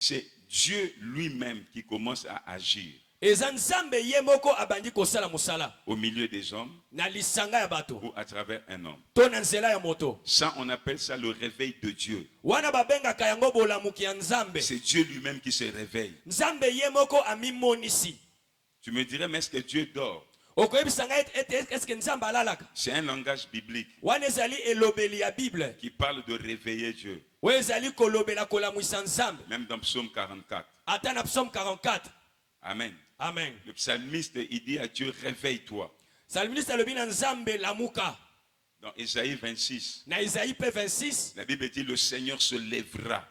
c'est Dieu lui-même qui commence à agir au milieu des hommes ou à travers un homme. Ça, on appelle ça le réveil de Dieu. C'est Dieu lui-même qui se réveille. Tu me dirais, mais est-ce que Dieu dort? C'est un langage biblique qui parle de réveiller Dieu. Même dans Psaume 44. Amen. Amen. Le psalmiste, il dit à Dieu, réveille-toi. Dans Isaïe 26, la Bible dit, le Seigneur se lèvera.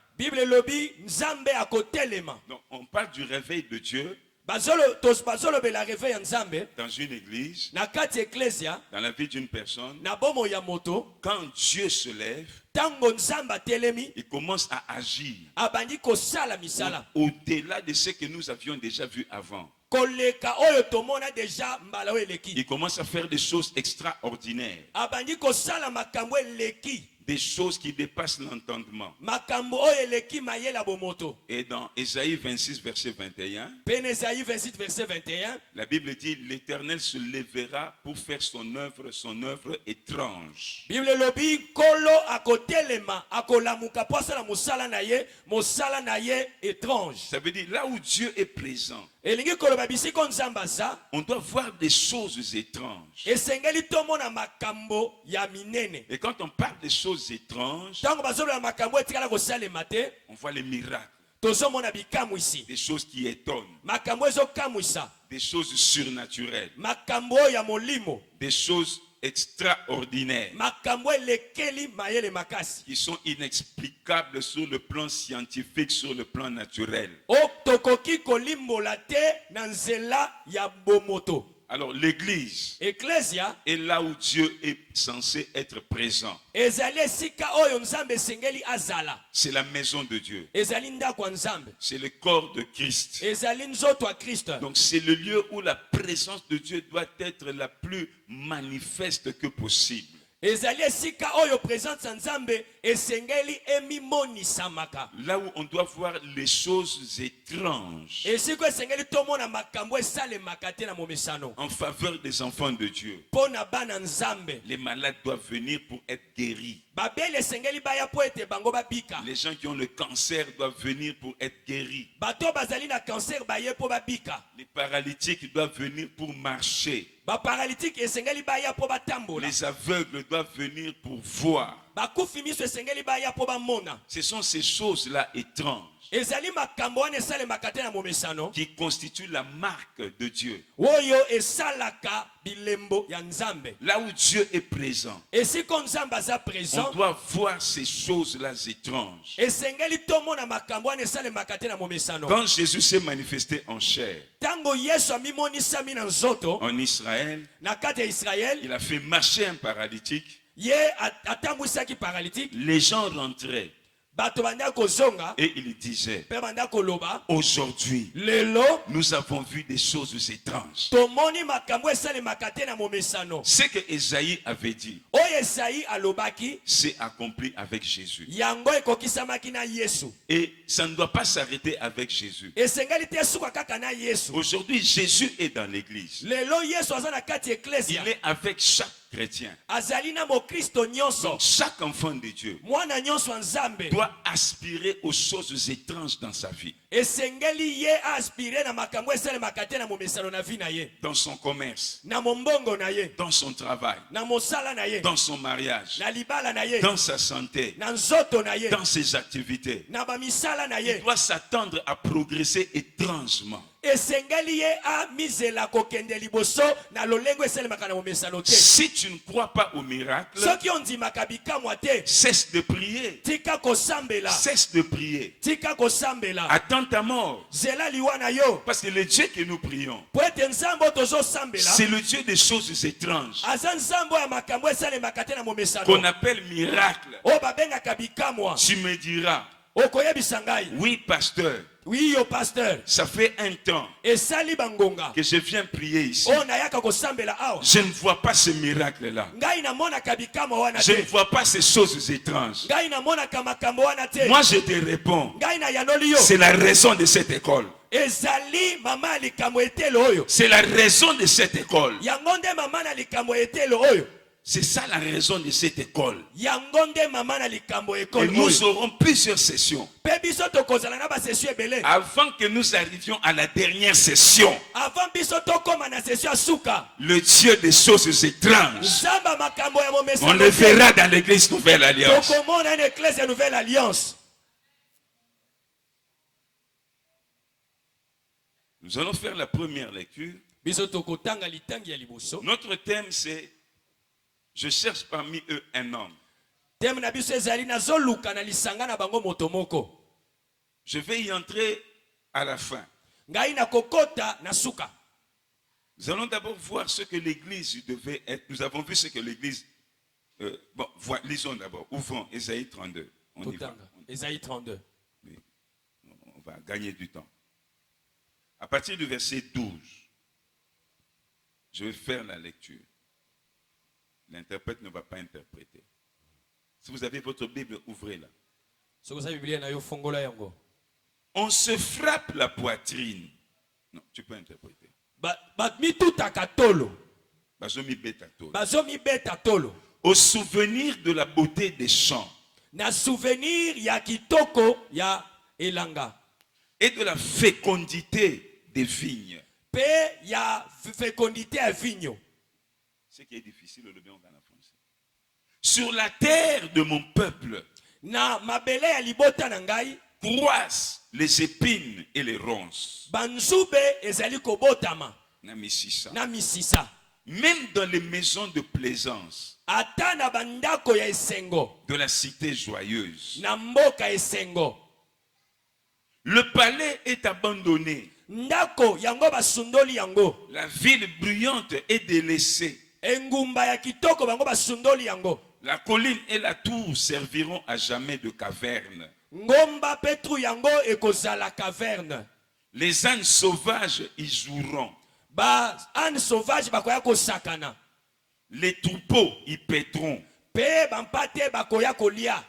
Donc, on parle du réveil de Dieu dans une église, dans la vie d'une personne. Quand Dieu se lève, il commence à agir au-delà de ce que nous avions déjà vu avant. Il commence à faire des choses extraordinaires, des choses qui dépassent l'entendement. Et dans Isaïe 26, verset 21, la Bible dit, l'Éternel se lèvera pour faire son œuvre étrange. Ça veut dire, là où Dieu est présent, on doit voir des choses étranges. Et quand on parle des choses étranges, on voit les miracles, des choses qui étonnent, des choses surnaturelles, des choses extraordinaires, qui sont inexplicables sur le plan scientifique, sur le plan naturel. Alors l'église est là où Dieu est censé être présent. C'est la maison de Dieu. C'est le corps de Christ. Donc c'est le lieu où la présence de Dieu doit être la plus manifeste que possible. Là où on doit voir les choses étranges en faveur des enfants de Dieu. Les malades doivent venir pour être guéris. Les gens qui ont le cancer doivent venir pour être guéris. Les paralytiques doivent venir pour marcher. Les aveugles doivent venir pour voir. Ce sont ces choses-là étranges qui constituent la marque de Dieu. Là où Dieu est présent, on doit voir ces choses-là étranges. Quand Jésus s'est manifesté en chair en Israël, il a fait marcher un paralytique. Les gens rentraient et il disait, aujourd'hui, nous avons vu des choses étranges. Ce que Esaïe avait dit s'est accompli avec Jésus. Et ça ne doit pas s'arrêter avec Jésus. Aujourd'hui, Jésus est dans l'église. Il est avec chaque chrétien. Donc chaque enfant de Dieu doit aspirer aux choses étranges dans sa vie. Dans son commerce, dans son travail, dans son mariage, dans sa santé, dans ses activités. Il doit s'attendre à progresser étrangement. Si tu ne crois pas au miracle, cesse de prier. Cesse de prier. Attends ta mort. Parce que le Dieu que nous prions, c'est le Dieu des choses étranges qu'on appelle miracle. Tu me diras, oui pasteur, Oui, au pasteur. Ça fait un temps Et sali bangonga. que je viens prier ici. Oh, nayaka ko sambela awa. Je ne vois pas ce miracle-là. Ngai na mona kabikama wana Je te. ne vois pas ces choses étranges. Ngai na mona kamakambo wana te. Moi, je te réponds. Ngai na yanoli yo. C'est la raison de cette école. Ezali mama likambo etelo oyo. C'est la raison de cette école. Yangonde mama na likambo etelo oyo. C'est ça la raison de cette école. Yangonde mama na likambo école. Et nous aurons plusieurs sessions. Pebiso to kozala na ba session ebele. Avant que nous arrivions à la dernière session. Avant biso to koma na session asuka. Le Dieu des choses étranges. Zamba makambo ya momesa. On le verra dans l'église Nouvelle Alliance. To komona na église ya Nouvelle Alliance. Nous allons faire la première lecture. Biso to kotanga litangi ya liboso. Notre thème c'est je cherche parmi eux un homme. Thème na biso ezali na zoluka na lisanga na bango motomoko. Je vais y entrer à la fin. Ngai na kokota na suka. Nous allons d'abord voir ce que l'église devait être. Nous avons vu ce que l'église... bon, lisons d'abord. Ouvrons Ésaïe 32. On y va. Ésaïe 32. Oui. On va gagner du temps. À partir du verset 12, je vais faire la lecture. L'interprète ne va pas interpréter. Si vous avez votre Bible, ouvrez-la. On se frappe la poitrine. Non, tu peux interpréter. Au souvenir de la beauté des champs. Na souvenir ya kitoko ya elanga. Et de la fécondité des vignes. Pe ya fécondité à vigno. Ce qui est difficile, le bien en français. Sur la terre de mon peuple. Na mabele ya libota na ngai. Croissent les épines et les ronces. Banzube ezali kobotama. Na misisa. Na misisa. Même dans les maisons de plaisance. Ata na bandako ya esengo. De la cité joyeuse. Na mboka esengo. Le palais est abandonné. Ndako yango basundoli yango. La ville bruyante est délaissée. Engumba ya kitoko bango basundoli yango. La colline et la tour serviront à jamais de caverne. Ngomba petru yango ekozala caverne. Les ânes sauvages y joueront. Ba ânes sauvages bakoya kosakana. Les troupeaux y paîtront. Pe bampate bakoya kolia.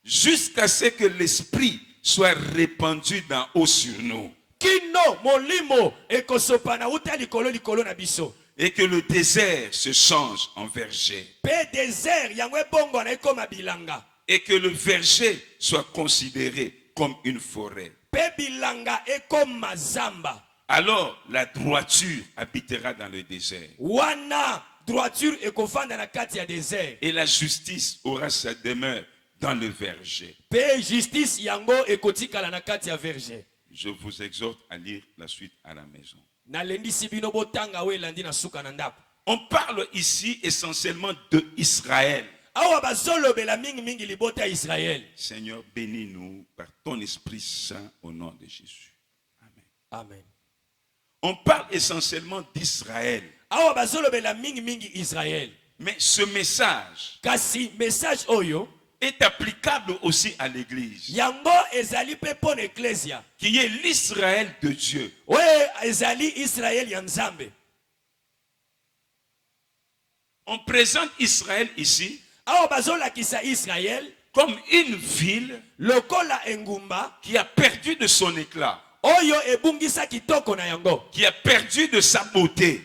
Jusqu'à ce que l'esprit soit répandu d'en haut sur nous. Kino molimo ekosopana uta likolo likolo na biso. Et que le désert se change en verger. Pe désert yango ebongo na ekoma bilanga. Et que le verger soit considéré comme une forêt. Pe bilanga ekoma zamba. Alors la droiture habitera dans le désert. Wana droiture ekofanda na kati ya désert. Et la justice aura sa demeure dans le verger. Pe justice yango ekotikala na kati ya verger. Je vous exhorte à lire la suite à la maison. On parle ici essentiellement de Israël. Seigneur, bénis-nous par ton Esprit Saint au nom de Jésus. Amen. Amen. On parle essentiellement d'Israël. Mais ce message est applicable aussi à l'église. Qui est l'Israël de Dieu. On présente Israël ici comme une ville qui a perdu de son éclat. Qui a perdu de sa beauté.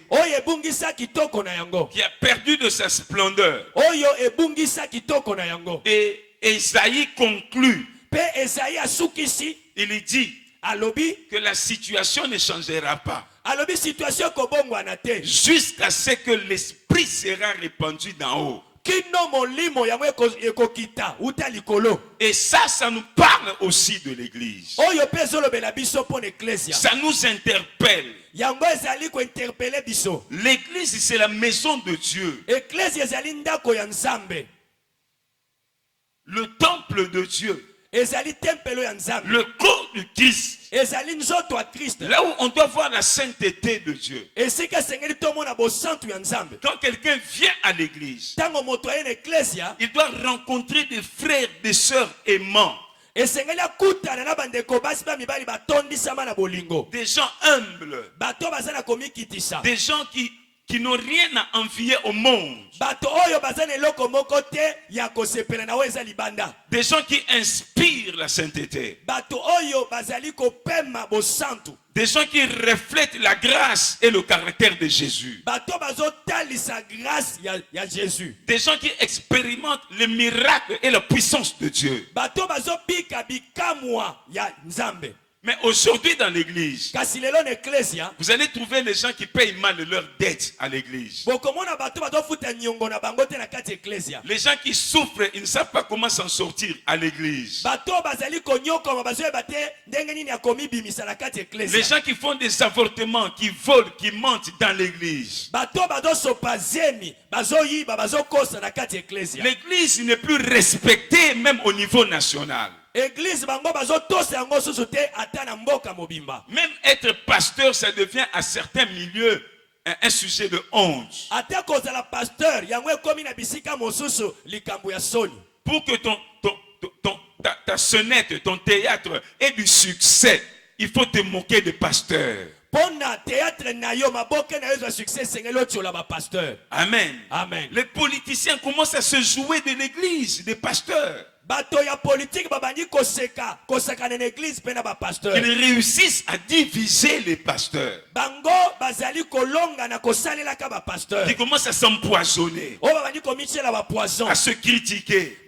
Qui a perdu de sa splendeur. Et Esaïe conclut. Il dit que la situation ne changera pas. Jusqu'à ce que l'esprit sera répandu d'en haut. Et ça nous parle aussi de l'église. Ça nous interpelle. L'église, c'est la maison de Dieu. Le temple de Dieu. Le corps du Christ. Là où on doit voir la sainteté de Dieu. Quand quelqu'un vient à l'église, il doit rencontrer des frères, des sœurs aimants. esengeli akutana na bandeko basi ba mibali batondisama na bolingo. Des gens humbles. Bato bazana komikitisa. Des gens qui n'ont rien à envier au monde. Des gens qui inspirent la sainteté. Des gens qui reflètent la grâce et le caractère de Jésus. Des gens qui expérimentent les miracles et la puissance de Dieu. Mais aujourd'hui dans l'église, vous allez trouver les gens qui payent mal leurs dettes à l'église. Les gens qui souffrent, ils ne savent pas comment s'en sortir à l'église. Les gens qui font des avortements, qui volent, qui mentent dans l'église. L'église n'est plus respectée même au niveau national. Même être pasteur, ça devient à certains milieux un sujet de honte. Pour que ta sonnette, ton théâtre ait du succès, il faut te moquer de pasteur. Amen. Amen. Les politiciens commencent à se jouer de l'église, des pasteurs. Ils réussissent à diviser les pasteurs. Ils commencent à s'empoisonner, à se critiquer.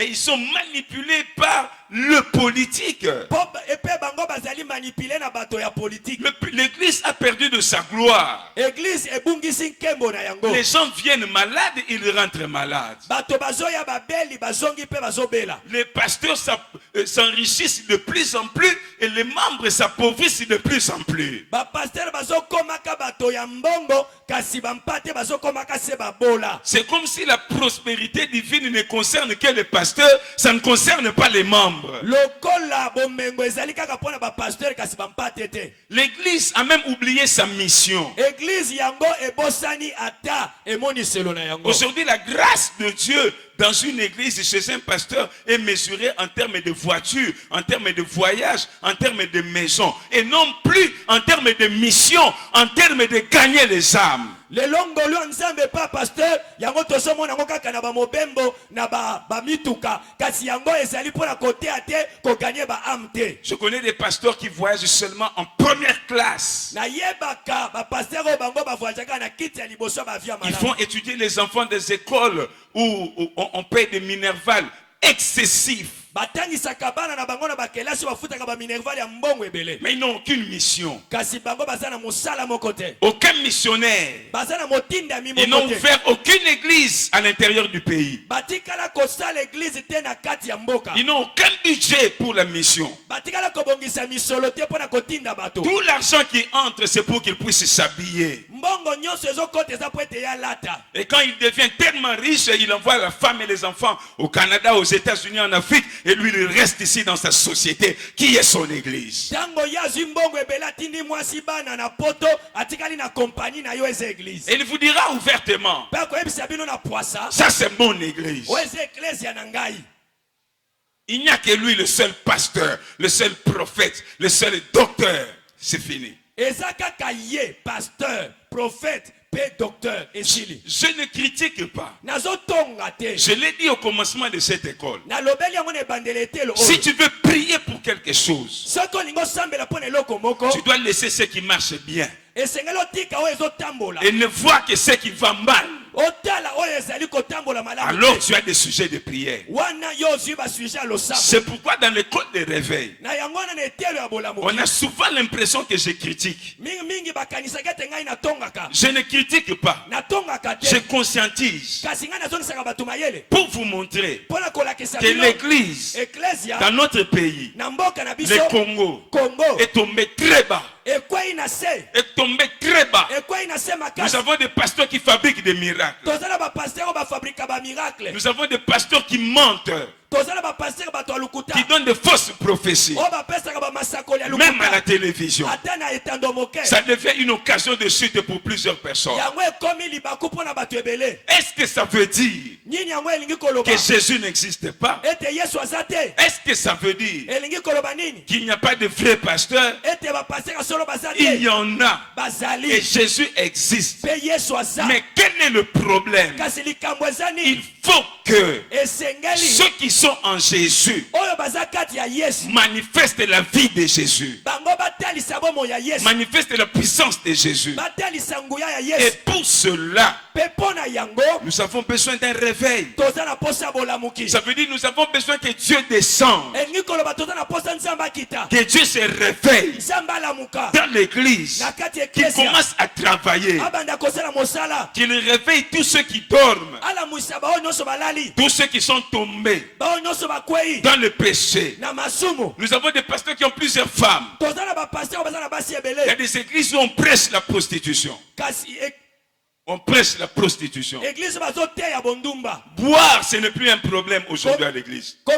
Et ils sont manipulés par le politique. L'église a perdu de sa gloire. Les gens viennent malades, ils rentrent malades. Les pasteurs s'enrichissent de plus en plus et les membres s'appauvrissent de plus en plus. C'est comme si la prospérité divine ne concerne que les pasteurs, ça ne concerne pas les membres. L'église a même oublié sa mission. Aujourd'hui, la grâce de Dieu dans une église, chez un pasteur, est mesurée en termes de voitures, en termes de voyages, en termes de maisons, et non plus en termes de mission, en termes de gagner les âmes. Le longolo nzambe pa pasteur yango tosomo nango kaka na ba mobembo na ba mituka kasi yango ezali pona côté ate ko gagner ba amte. Je connais des pasteurs qui voyagent seulement en première classe. Na yebaka ba pasteur o bango ba voyagaka na kiti ya liboso ba via malamu. Ils font étudier les enfants des écoles où on paye des minervales excessifs. Mais ils n'ont aucune mission. Aucun missionnaire. Ils n'ont ouvert aucune église à l'intérieur du pays. Ils n'ont aucun budget pour la mission. Tout l'argent qui entre, c'est pour qu'ils puissent s'habiller. Et quand il devient tellement riche, il envoie la femme et les enfants au Canada, aux États-Unis, en Afrique. Et lui, il reste ici dans sa société, qui est son église. Et il vous dira ouvertement, ça c'est mon église. Il n'y a que lui, le seul pasteur, le seul prophète, le seul docteur. C'est fini. Pasteur, prophète, docteur, je ne critique pas. Je l'ai dit au commencement de cette école. Si tu veux prier pour quelque chose, tu dois laisser ce qui marche bien et ne voir que ce qui va mal. Alors tu as des sujets de prière. C'est pourquoi dans l'école de réveil, on a souvent l'impression que je critique. Je ne critique pas. Je conscientise pour vous montrer que l'église dans notre pays, le Congo, est tombé très bas. Est tombé très bas. Nous avons des pasteurs qui fabriquent des miracles. Nous avons des pasteurs qui mentent, qui donnent de fausses prophéties. même à la télévision. Ça devient une occasion de chute pour plusieurs personnes. Est-ce que ça veut dire que Jésus n'existe pas? Est-ce que ça veut dire qu'il n'y a pas de vrai pasteur? Il y en a. Et Jésus existe. Mais quel est le problème? Il faut que ceux qui sont en Jésus manifestent la vie de Jésus, manifestent la puissance de Jésus. Et pour cela, nous avons besoin d'un réveil. Ça veut dire que nous avons besoin que Dieu descende, que Dieu se réveille dans l'église, qu'il commence à travailler, qu'il réveille tous ceux qui dorment, tous ceux qui sont tombés dans le péché. Nous avons des pasteurs qui ont plusieurs femmes. Il y a des églises où on prêche la prostitution. On prêche la prostitution. Boire, ce n'est plus un problème aujourd'hui à l'église. Nous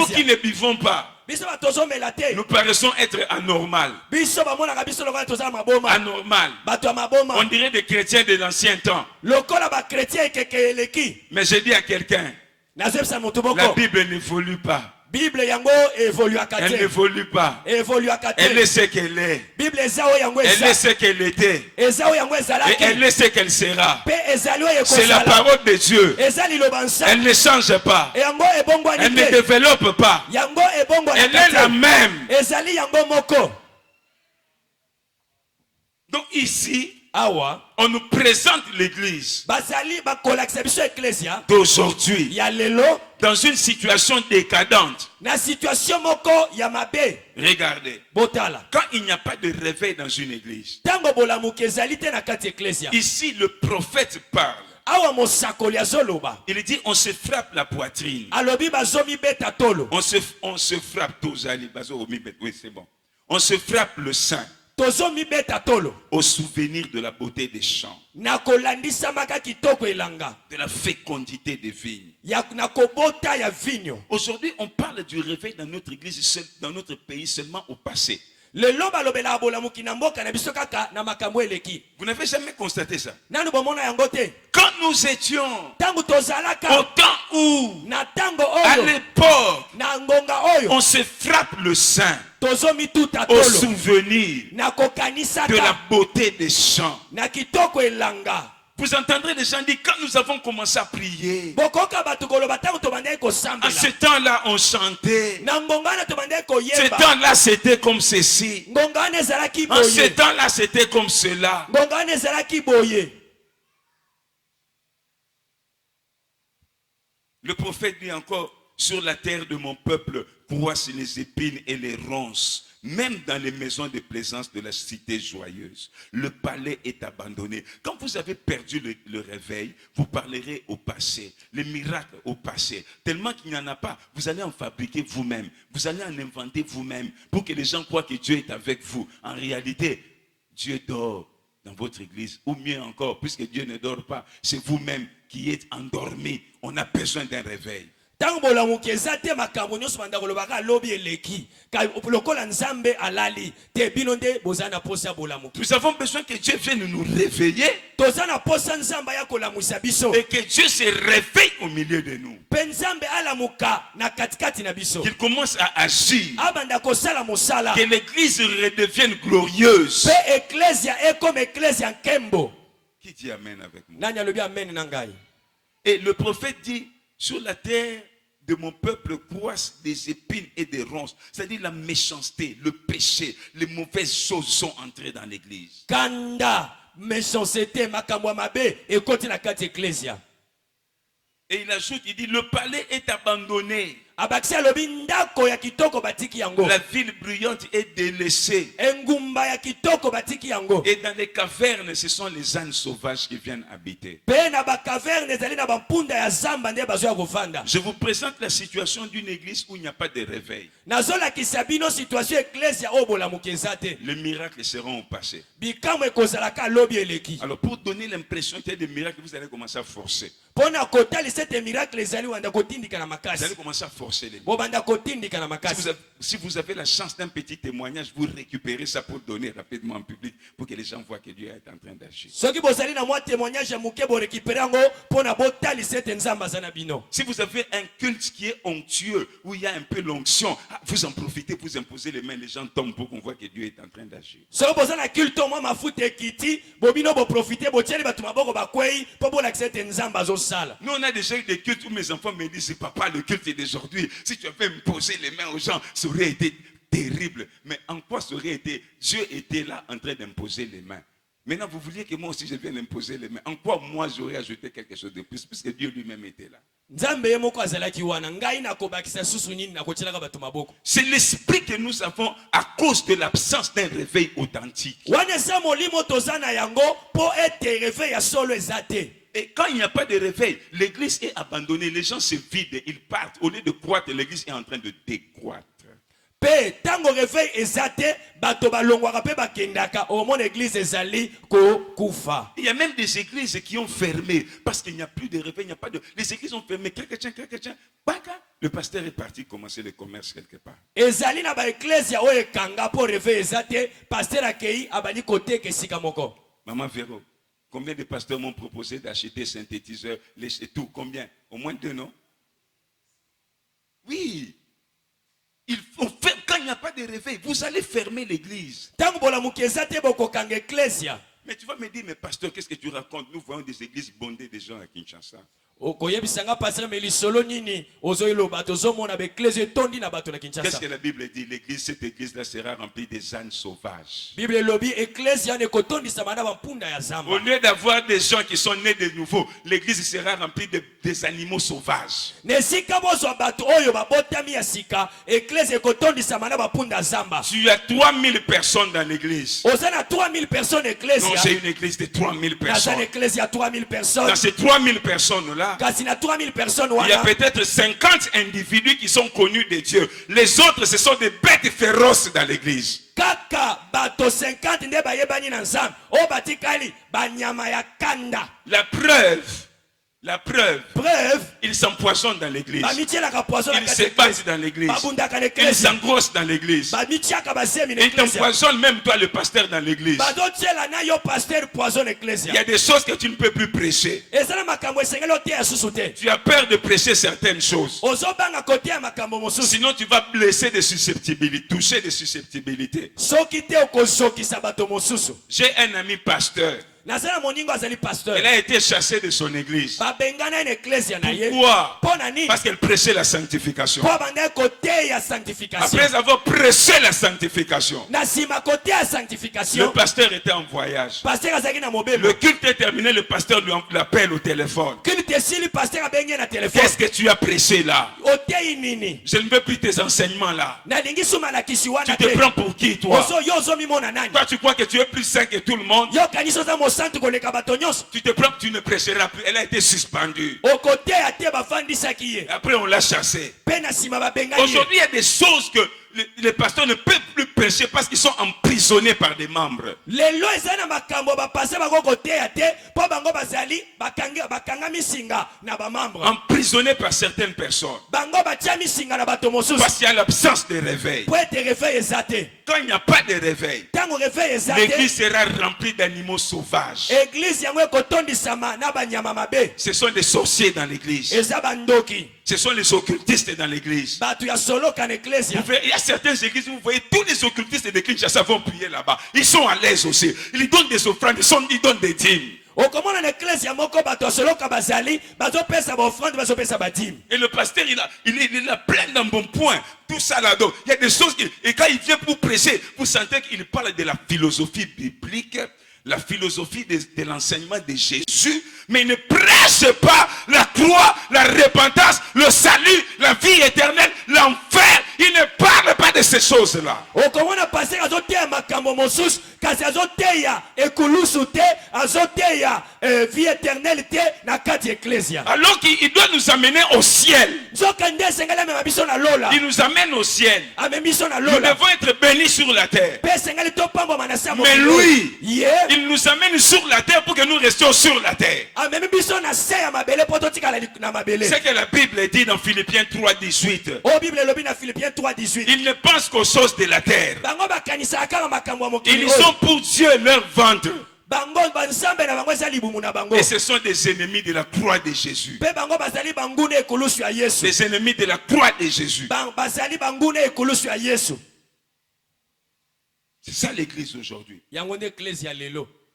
qui ne buvons pas, nous paraissons être anormal. Anormal. On dirait des chrétiens de l'ancien temps. Mais je dis à quelqu'un, la Bible n'évolue pas. Elle n'évolue pas. Elle est ce qu'elle est. Elle est ce qu'elle était. Et elle est ce qu'elle sera. C'est la parole de Dieu. Elle ne change pas. Elle ne développe pas. Elle est la même. Donc ici, on nous présente l'église d'aujourd'hui dans une situation décadente. Regardez, quand il n'y a pas de réveil dans une église, ici le prophète parle. Il dit on se frappe la poitrine. On se frappe tous. Oui, c'est bon. On se frappe le sein au souvenir de la beauté des champs, de la fécondité des vignes. Aujourd'hui, on parle du réveil dans notre église, dans notre pays, seulement au passé. Vous n'avez jamais constaté ça? Quand nous étions au temps où, à l'époque, on se frappe le sein au souvenir de la beauté des chants. Vous entendrez les gens dire, quand nous avons commencé à prier, à ce temps-là on chantait, ce temps-là c'était comme ceci, en ce temps-là c'était comme cela. Le prophète dit encore, sur la terre de mon peuple croissent les épines et les ronces. Même dans les maisons de plaisance de la cité joyeuse, le palais est abandonné. Quand vous avez perdu le réveil, vous parlerez au passé, les miracles au passé. Tellement qu'il n'y en a pas, vous allez en fabriquer vous-même. Vous allez en inventer vous-même pour que les gens croient que Dieu est avec vous. En réalité, Dieu dort dans votre église. Ou mieux encore, puisque Dieu ne dort pas, c'est vous-même qui êtes endormi. On a besoin d'un réveil. Nous avons besoin que Dieu vienne nous réveiller et que Dieu se réveille au milieu de nous, qu'il commence à agir, que l'église redevienne glorieuse. Qui dit amen avec moi? Et le prophète dit, sur la terre de mon peuple croissent des épines et des ronces. C'est-à-dire la méchanceté, le péché, les mauvaises choses sont entrées dans l'église. Et il ajoute, il dit, le palais est abandonné. La ville bruyante est délaissée. Et dans les cavernes, ce sont les ânes sauvages qui viennent habiter. Je vous présente la situation d'une église où il n'y a pas de réveil. Les miracles seront au passé. Alors pour donner l'impression qu'il y a des miracles, vous allez commencer à forcer. Vous allez commencer à forcer les mots. Si vous avez la chance d'un petit témoignage, vous récupérez ça pour donner rapidement en public, pour que les gens voient que Dieu est en train d'agir. Si vous avez un culte qui est onctueux, où il y a un peu l'onction, vous en profitez, vous imposez les mains, les gens tombent pour qu'on voit que Dieu est en train d'agir. Nous, on a déjà eu des cultes où mes enfants me disent, papa, le culte est d'aujourd'hui. Si tu avais imposé les mains aux gens, ça aurait été terrible. Mais en quoi ça aurait été? Dieu était là en train d'imposer les mains. Maintenant, vous vouliez que moi aussi je vienne imposer les mains. En quoi moi j'aurais ajouté quelque chose de plus, puisque Dieu lui-même était là? C'est l'esprit que nous avons à cause de l'absence d'un réveil authentique. Et quand il n'y a pas de réveil, l'église est abandonnée, les gens se vident, ils partent. Au lieu de croître, l'église est en train de décroître. Il y a même des églises qui ont fermé parce qu'il n'y a plus de réveil, il n'y a pas de... Les églises ont fermé, le pasteur est parti commencer le commerce quelque part. Maman Véro, combien de pasteurs m'ont proposé d'acheter synthétiseurs, et tout? Combien? Au moins 2, non? Oui. Il faut faire, quand il n'y a pas de réveil, vous allez fermer l'église. Mais tu vas me dire, mais pasteur, qu'est-ce que tu racontes? Nous voyons des églises bondées de gens à Kinshasa. Qu'est-ce que la Bible dit? L'église, cette église-là sera remplie des ânes sauvages. Au lieu d'avoir des gens qui sont nés de nouveau, l'église sera remplie des animaux sauvages. Tu as 3000 personnes dans l'église. Non, j'ai une église de 3000 personnes. Dans ces 3000 personnes-là, il y a peut-être 50 individus qui sont connus de Dieu. Les autres, ce sont des bêtes féroces dans l'église. La preuve, ils s'empoisonnent dans l'église. Ils se battent dans l'église. Ils s'engrossent dans l'église. Ils t'empoisonnent même toi le pasteur dans l'église. Il y a des choses que tu ne peux plus prêcher. Tu as peur de prêcher certaines choses. Sinon tu vas blesser des susceptibilités, toucher des susceptibilités. J'ai un ami pasteur. Elle a été chassée de son église. Pourquoi? Parce qu'elle prêchait la sanctification. Après avoir prêché la sanctification, le pasteur était en voyage. Le culte est terminé, le pasteur lui l'appelle au téléphone. Qu'est-ce que tu as prêché là? Je ne veux plus tes enseignements là. Tu te prends pour qui toi? Toi tu crois que tu es plus saint que tout le monde? Tu te prends, tu ne prêcheras plus. Elle a été suspendue. Après on l'a chassée. Aujourd'hui il y a des choses que les pasteurs ne peuvent plus prêcher parce qu'ils sont emprisonnés par des membres. Emprisonnés par certaines personnes. Parce qu'il y a l'absence de réveil. Quand il n'y a pas de réveil, l'église sera remplie d'animaux sauvages. Ce sont des sorciers dans l'église. Ce sont les occultistes dans l'église. Il y a certaines églises où vous voyez tous les occultistes de Kinshasa vont prier là-bas. Ils sont à l'aise aussi. Ils donnent des offrandes, ils donnent des dîmes. Et le pasteur, il a plein d'embonpoints. Tout ça là-dedans. Il y a des choses et quand il vient pour prêcher, vous sentez qu'il parle de la philosophie biblique, la philosophie de l'enseignement de Jésus, mais il ne prêche pas la croix, la repentance, le salut, la vie éternelle, l'enfer. Il ne parle pas de ces choses-là. Alors qu'il doit nous amener au ciel. Il nous amène au ciel. Nous devons être bénis sur la terre. Mais lui, il nous amène sur la terre pour que nous restions sur la terre. C'est que la Bible dit dans Philippiens 3:18. Ils ne pensent qu'aux choses de la terre. Ils sont pour Dieu leur ventre. Et ce sont des ennemis de la croix de Jésus. Des ennemis de la croix de Jésus. C'est ça l'église aujourd'hui.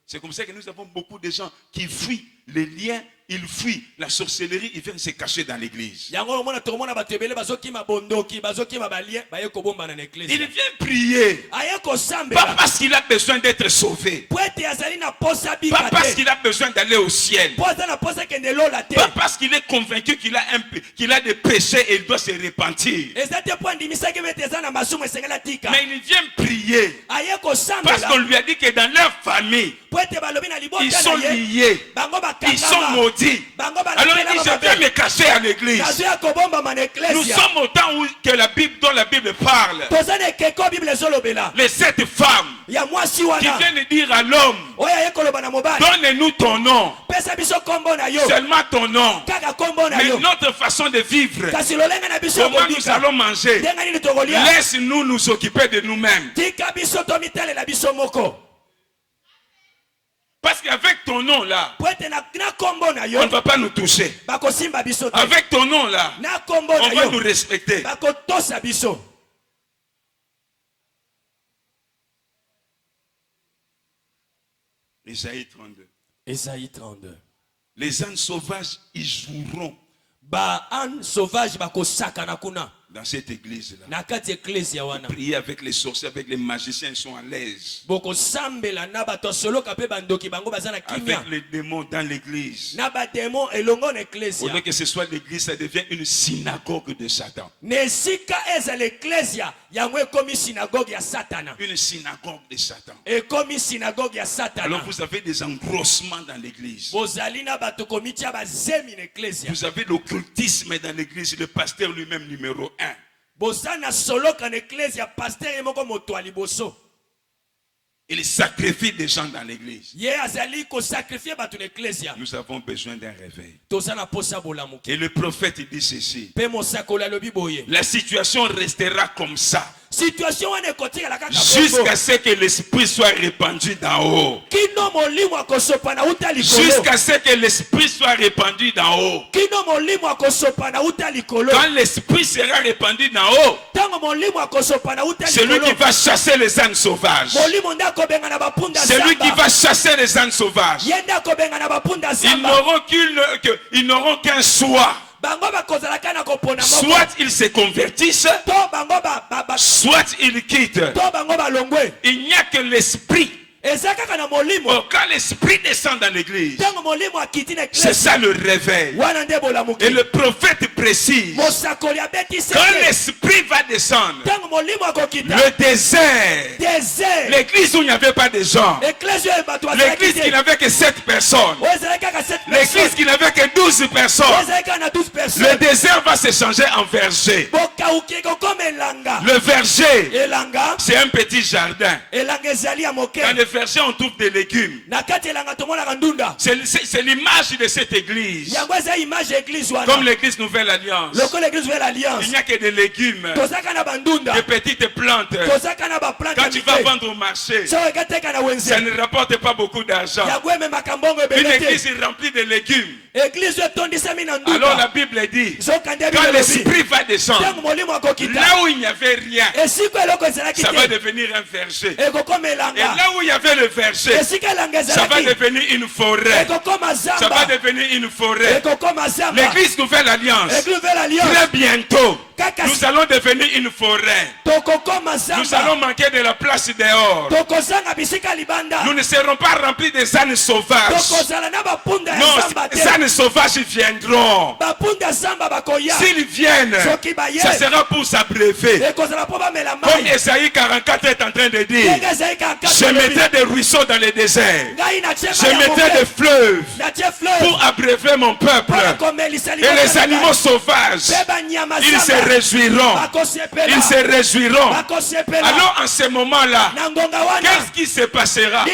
C'est comme ça que nous avons beaucoup de gens qui fuient les liens, ils fuient la sorcellerie, ils viennent se cacher dans l'église. Il vient prier. Pas parce qu'il a besoin d'être sauvé. Pas parce qu'il a besoin d'aller au ciel. Pas parce qu'il est convaincu qu'il a des péchés et il doit se repentir. Mais il vient prier. Parce qu'on lui a dit que dans leur famille, ils sont liés. Ils sont maudits. Alors il dit, je viens me cacher à l'église. Nous sommes au temps où dont la Bible parle. Les 7 femmes qui viennent dire à l'homme, donne-nous ton nom. Seulement ton nom. Mais notre façon de vivre, comment nous allons manger, laisse-nous nous occuper de nous-mêmes. Parce qu'avec ton nom là, on ne va pas nous toucher. Avec ton nom là, on va nous respecter. Ésaïe 32. Les ânes sauvages, ils joueront dans cette église-là. Prier avec les sorciers, avec les magiciens, ils sont à l'aise. Avec les démons dans l'église. Au lieu que ce soit l'église, ça devient une synagogue de Satan. Une synagogue de Satan. Alors vous avez des engrossements dans l'église. Vous avez l'occultisme dans l'église, le pasteur lui-même numéro 1. Il sacrifie des gens dans l'église. Nous avons besoin d'un réveil. Et le prophète dit ceci. La situation restera comme ça jusqu'à ce que l'esprit soit répandu d'en haut. Jusqu'à ce que l'esprit soit répandu d'en haut. Quand l'esprit sera répandu d'en haut, celui qui va chasser les ânes sauvages, celui qui va chasser les ânes sauvages, ils n'auront qu'un choix. Soit ils se convertissent, soit ils quittent. Il n'y a que l'esprit. Quand l'esprit descend dans l'église, c'est ça le réveil. Et le prophète précise, quand l'esprit va descendre, le désert, l'église où il n'y avait pas de gens, l'église qui n'avait que 7 personnes, l'église qui n'avait que 12 personnes, le désert va se changer en verger. Le verger, c'est un petit jardin. Dans le verger, on trouve des légumes. C'est l'image de cette église. Comme l'église Nouvelle Alliance, il n'y a que des légumes, de petites plantes. Quand tu vas vendre au marché, ça ne rapporte pas beaucoup d'argent. Une église est remplie de légumes. Alors la Bible dit, quand l'esprit va descendre, là où il n'y avait rien, ça va devenir un verger. Et là où il y avait le verger, ça va devenir une forêt. Ça va devenir une forêt. L'église Nouvelle Alliance, très bientôt, nous allons devenir une forêt. Nous allons manquer de la place dehors. Nous ne serons pas remplis des ânes sauvages. Non, les ânes sauvages viendront. S'ils viennent, ça sera pour s'abreuver. Comme Ésaïe 44 est en train de dire, je mettrai des ruisseaux dans le désert. Je mettrai des fleuves pour abreuver mon peuple. Et les animaux sauvages, ils se réjouiront. Ils se réjouiront. Alors en ce moment-là, qu'est-ce qui se passera?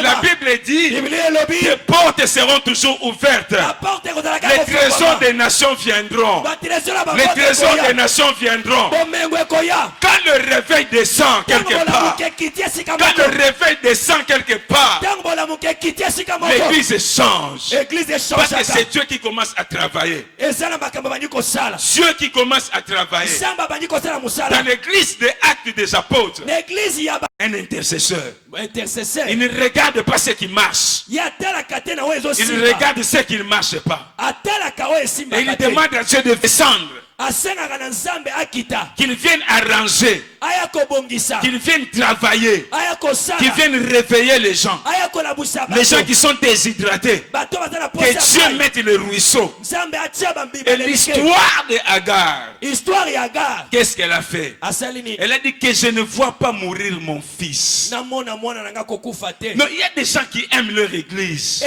La Bible dit que les portes seront toujours ouvertes. Les trésors des nations viendront. Les trésors des nations viendront. Quand le réveil descend quelque part, quand le réveil descend quelque part, l'église change. Parce que c'est Dieu qui commence à travailler. Dieu qui commence à travailler. Dans l'église des Actes des Apôtres, un intercesseur. Il ne regarde pas ce qui marche. Il regarde ce qui ne marche pas. Et il demande à Dieu de descendre. Qu'il vienne arranger, qu'il vienne travailler, qu'il vienne réveiller les gens qui sont déshydratés, que Dieu mette le ruisseau. Et l'histoire de Agar, qu'est-ce qu'elle a fait? Elle a dit que je ne vois pas mourir mon fils. Non, il y a des gens qui aiment leur église.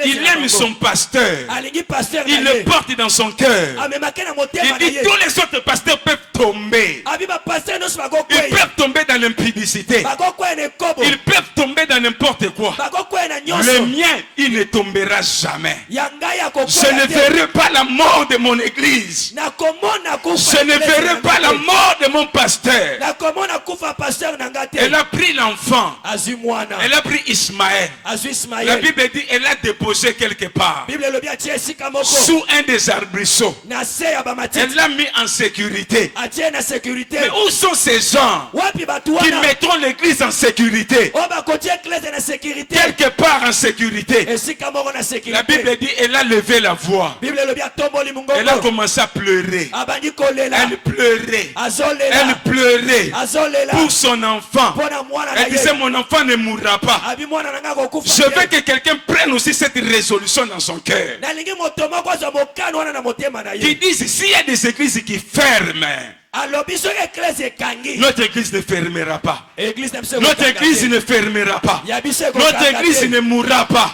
Il aime son pasteur. Il le porte dans son cœur. Il dit tous les autres pasteurs peuvent tomber. Ils peuvent tomber dans l'impudicité. Ils peuvent tomber dans n'importe quoi. Le mien, il ne tombera jamais. Je ne verrai pas la mort de mon église. Je ne verrai pas la mort de mon pasteur. Elle a pris l'enfant. Elle a pris Ismaël. La Bible dit elle a déposé quelque part sous un des arbrisseaux. Elle l'a mis en sécurité. Mais où sont ces gens qui mettront l'église en sécurité? Quelque part en sécurité. La Bible dit elle a levé la voix. Elle a commencé à pleurer. Elle pleurait. Elle pleurait pour son enfant. Elle disait mon enfant ne mourra pas. Je veux que quelqu'un prenne aussi cette résolution dans son cœur. Qui disent s'il y a des églises qui ferment, notre église ne fermera pas. Notre église ne fermera pas. Notre église ne mourra pas.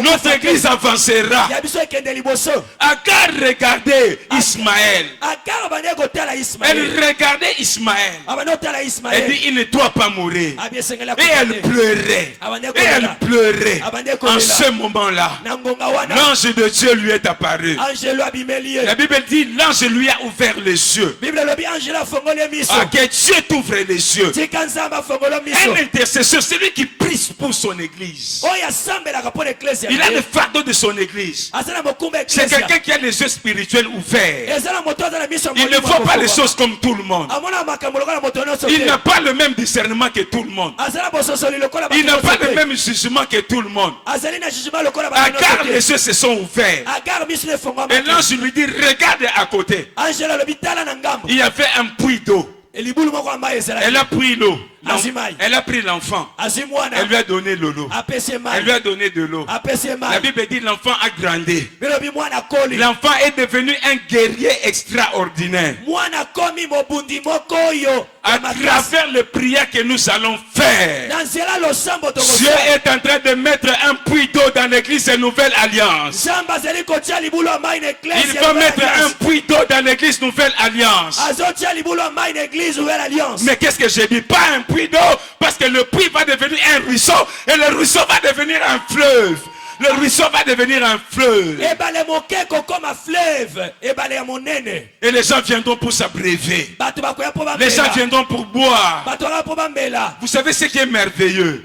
Notre église avancera. Agar regardait Ismaël. Elle regardait Ismaël. Elle dit il ne doit pas mourir. Et elle pleurait. Et elle pleurait. En ce moment-là, l'ange de Dieu lui est apparu. La Bible dit l'ange lui a ouvert les yeux. Que Dieu t'ouvre les yeux. Un intercesseur, c'est lui qui prie pour son église. Il a le fardeau de son église. C'est quelqu'un qui a les yeux spirituels ouverts. Il ne voit pas les choses comme tout le monde. Il n'a pas le même discernement que tout le monde. Il n'a pas le même jugement que tout le monde. Agar, les yeux se sont ouverts. Et l'ange lui dit regarde à côté. Il y avait un puits d'eau. Elle a pris l'eau. Elle a pris l'enfant. Elle lui a donné de l'eau. Elle lui a donné de l'eau. La Bible dit l'enfant a grandi. L'enfant est devenu un guerrier extraordinaire. À travers les prières que nous allons faire, Dieu est en train de mettre un puits d'eau dans l'église Nouvelle Alliance. Il va mettre un puits d'eau dans l'église Nouvelle Alliance. Mais qu'est-ce que je dis? Pas un puits d'eau, parce que le puits va devenir un ruisseau et le ruisseau va devenir un fleuve. Le ruisseau va devenir un fleuve. Et les gens viendront pour s'abreuver. Les gens viendront pour boire. Vous savez ce qui est merveilleux?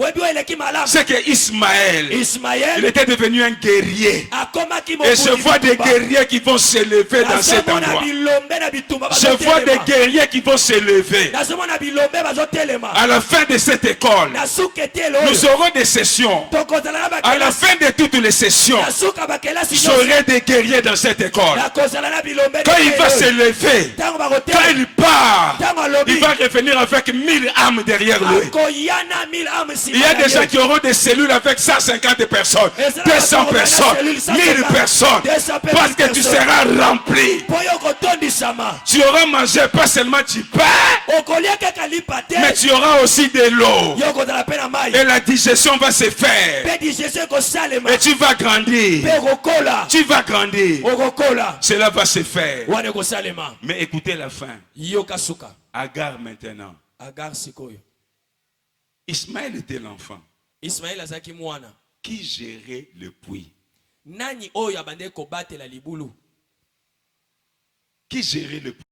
C'est que Ismaël, il était devenu un guerrier. Et je vois des guerriers qui vont se lever dans cet endroit. Je vois des guerriers qui vont se lever. À la fin de cette école, nous aurons des sessions. À la fin de toutes les sessions, j'aurai des guerriers dans cette école. Quand il va se lever, quand il part, il va revenir avec 1000 âmes derrière lui. Il y a des gens qui auront des cellules avec 150 personnes, 200 personnes, 1000 personnes, parce que tu seras rempli. Tu auras mangé pas seulement du pain, mais tu auras aussi de l'eau. Et la digestion va se faire. Et tu vas grandir. Tu vas grandir. Cela va se faire. Mais écoutez la fin. Agar maintenant. Ismaël était l'enfant qui gérait le puits. Qui gérait le puits?